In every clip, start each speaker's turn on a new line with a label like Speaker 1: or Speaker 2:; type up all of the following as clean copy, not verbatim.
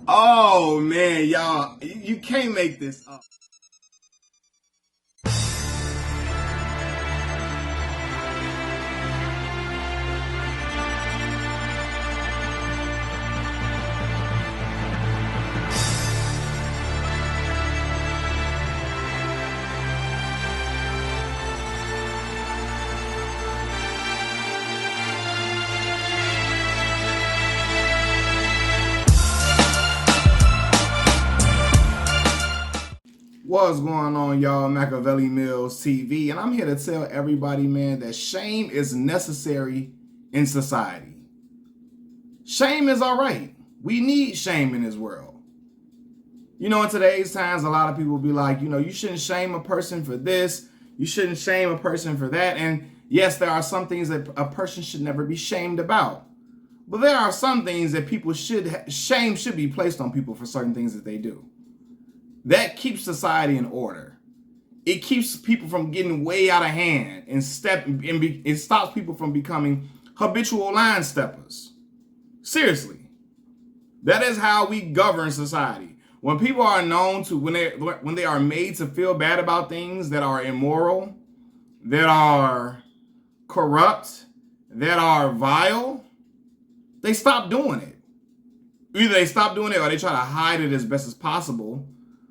Speaker 1: Oh man, y'all, you can't make this up. What's going on, y'all? Machiavelli Mills TV, and I'm here to tell everybody, man, that shame is necessary in society. Shame is all right. We need shame in this world. You know, in today's times, a lot of people be like, you shouldn't shame a person for this. You shouldn't shame a person for that. And yes, there are some things that a person should never be shamed about. But there are some things that shame should be placed on people for certain things that they do. That keeps society in order. It keeps people from getting way out of hand and it stops people from becoming habitual line steppers. Seriously. That is how we govern society. When people are known to, when they are made to feel bad about things that are immoral, that are corrupt, that are vile, they stop doing it. Either they stop doing it or they try to hide it as best as possible,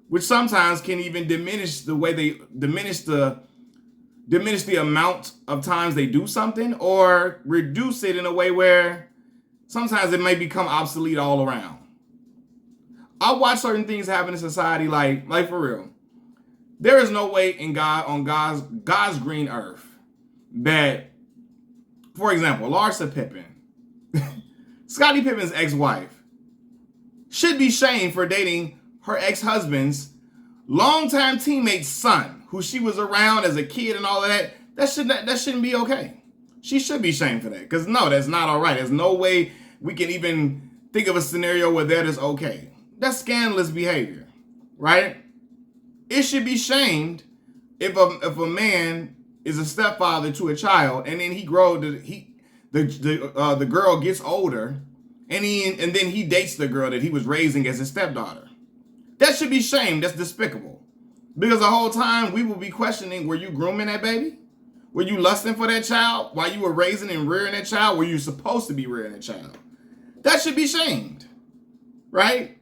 Speaker 1: which sometimes can even diminish the amount of times they do something, or reduce it in a way where sometimes it may become obsolete all around. I watch certain things happen in society, like for real. There is no way on God's green earth that, for example, Larsa Pippen, Scottie Pippen's ex-wife, should be shamed for dating her ex-husband's longtime teammate's son, who she was around as a kid and all of that. That shouldn't be okay. She should be shamed for that. Because no, that's not all right. There's no way we can even think of a scenario where that is okay. That's scandalous behavior, right? It should be shamed if a man is a stepfather to a child, and then the girl gets older, and then he dates the girl that he was raising as his stepdaughter. That should be shamed. That's despicable. Because the whole time we will be questioning, were you grooming that baby? Were you lusting for that child while you were raising and rearing that child? Were you supposed to be rearing that child? That should be shamed, right?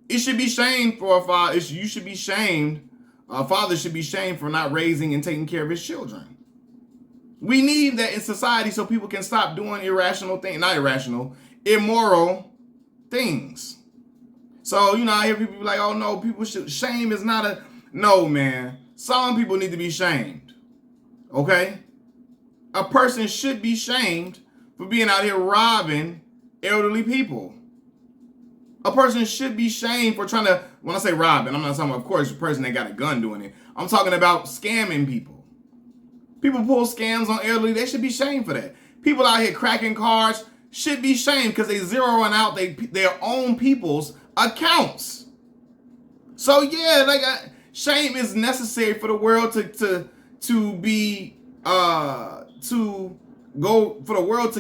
Speaker 1: It should be shamed for a father. You should be shamed. A father should be shamed for not raising and taking care of his children. We need that in society so people can stop doing immoral things. So, I hear people be like, oh no, shame is not no, man. Some people need to be shamed. Okay? A person should be shamed for being out here robbing elderly people. A person should be shamed for when I say robbing, I'm not talking about, of course, a person that got a gun doing it. I'm talking about scamming people. People pull scams on elderly, they should be shamed for that. People out here cracking cards should be shamed because they zeroing out their own people's accounts. So yeah, shame is necessary for the world to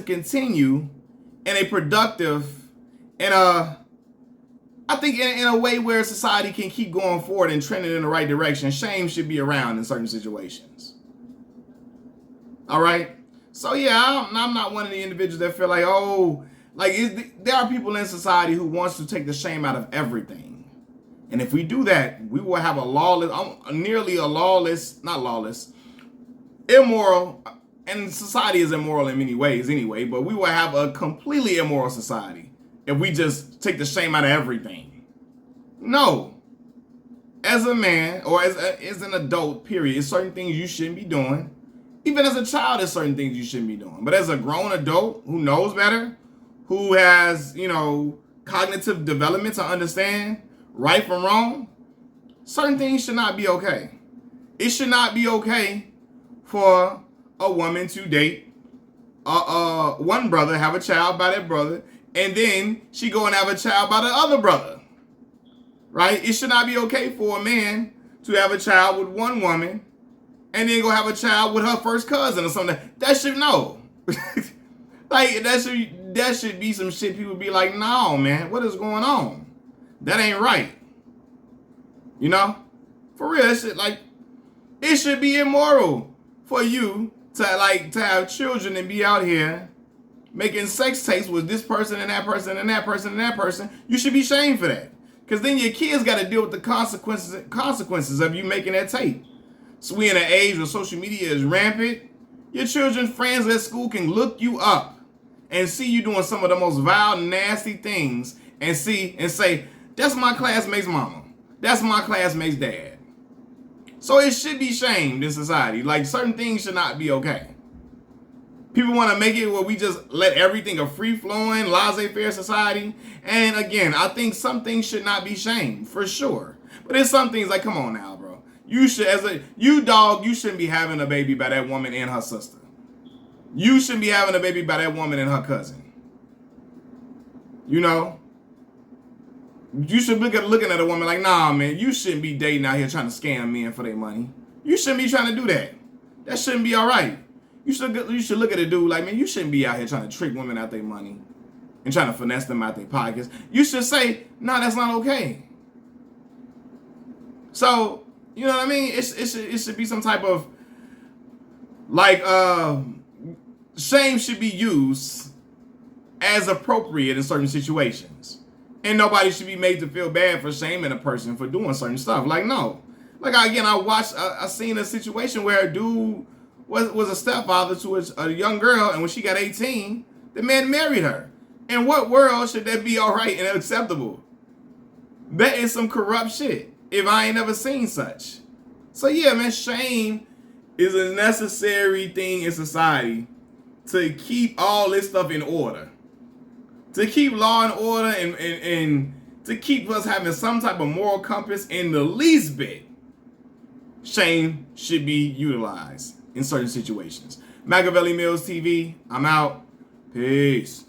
Speaker 1: continue in a productive and I think in a way where society can keep going forward and trending in the right direction. Shame should be around in certain situations. All right. So yeah, I'm not one of the individuals that feel like, there are people in society who wants to take the shame out of everything. And if we do that, we will have immoral, and society is immoral in many ways anyway, but we will have a completely immoral society if we just take the shame out of everything. No. As a man, or as an adult, period, there's certain things you shouldn't be doing. Even as a child, there's certain things you shouldn't be doing. But as a grown adult who knows better, who has, cognitive development to understand right from wrong, certain things should not be okay. It should not be okay for a woman to date one brother, have a child by that brother, and then she go and have a child by the other brother. Right? It should not be okay for a man to have a child with one woman and then go have a child with her first cousin or something. That should no. Like that should be some shit people be like, no, man, what is going on? That ain't right. You know? For real, that shit, like, it should be immoral for you to have children and be out here making sex tapes with this person and that person and that person and that person. You should be shamed for that. Because then your kids got to deal with the consequences of you making that tape. So we in an age where social media is rampant. Your children's friends at school can look you up and see you doing some of the most vile, nasty things and say, that's my classmate's mama. That's my classmate's dad. So it should be shamed in society. Like, certain things should not be okay. People want to make it where we just let everything a free-flowing, laissez-faire society. And again, I think some things should not be shamed, for sure. But there's some things like, come on now, bro. You should, you shouldn't be having a baby by that woman and her sister. You shouldn't be having a baby by that woman and her cousin. You know? You should be looking at a woman like, nah, man, you shouldn't be dating out here trying to scam men for their money. You shouldn't be trying to do that. That shouldn't be all right. You should look at a dude like, man, you shouldn't be out here trying to trick women out their money and trying to finesse them out their pockets. You should say, nah, that's not okay. So, you know what I mean? It should be some type of, like, shame should be used as appropriate in certain situations. And nobody should be made to feel bad for shaming a person for doing certain stuff. Like, no. Like, I seen a situation where a dude was a stepfather to a young girl, and when she got 18, the man married her. In what world should that be all right and acceptable? That is some corrupt shit, if I ain't never seen such. So yeah, man, shame is a necessary thing in society to keep all this stuff in order. To keep law and order and to keep us having some type of moral compass in the least bit, shame should be utilized in certain situations. Machiavelli Mills TV, I'm out. Peace.